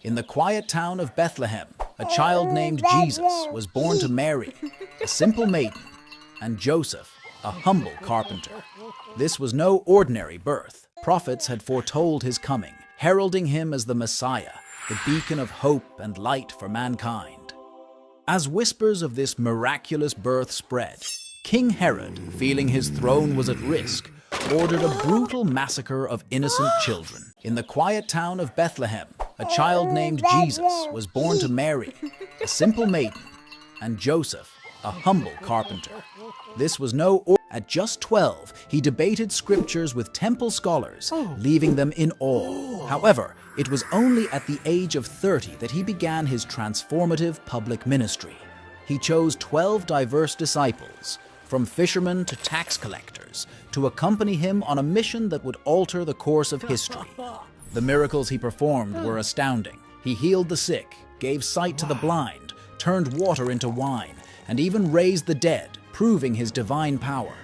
In the quiet town of Bethlehem, a child named Jesus was born to Mary, a simple maiden, and Joseph, a humble carpenter. This was no ordinary birth. Prophets had foretold his coming, heralding him as the Messiah, the beacon of hope and light for mankind. As whispers of this miraculous birth spread, King Herod, feeling his throne was at risk, ordered a brutal massacre of innocent children. In the quiet town of Bethlehem, a child named Jesus was born to Mary, a simple maiden, and Joseph, a humble carpenter. This was At just 12, he debated scriptures with temple scholars, leaving them in awe. However, it was only at the age of 30 that he began his transformative public ministry. He chose 12 diverse disciples, from fishermen to tax collectors, to accompany him on a mission that would alter the course of history. The miracles he performed were astounding. He healed the sick, gave sight to the blind, turned water into wine, and even raised the dead, proving his divine power.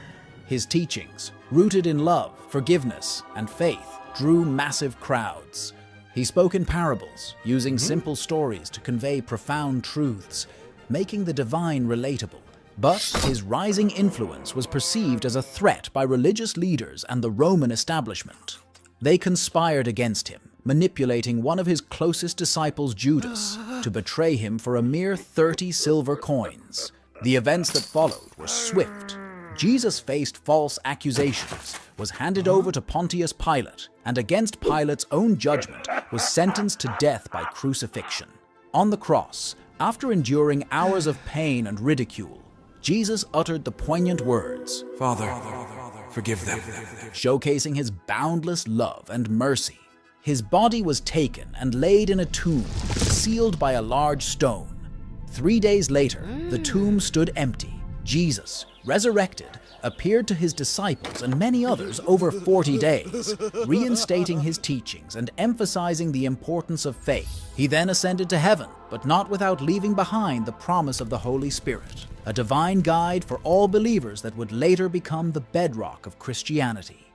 His teachings, rooted in love, forgiveness, and faith, drew massive crowds. He spoke in parables, using simple stories to convey profound truths, making the divine relatable. But his rising influence was perceived as a threat by religious leaders and the Roman establishment. They conspired against him, manipulating one of his closest disciples, Judas, to betray him for a mere 30 silver coins. The events that followed were swift. Jesus faced false accusations, was handed over to Pontius Pilate, and against Pilate's own judgment, was sentenced to death by crucifixion. On the cross, after enduring hours of pain and ridicule, Jesus uttered the poignant words, "Father, forgive them," showcasing his boundless love and mercy. His body was taken and laid in a tomb, sealed by a large stone. 3 days later, the tomb stood empty. Jesus, resurrected, appeared to his disciples and many others over 40 days, reinstating his teachings and emphasizing the importance of faith. He then ascended to heaven, but not without leaving behind the promise of the Holy Spirit, a divine guide for all believers that would later become the bedrock of Christianity.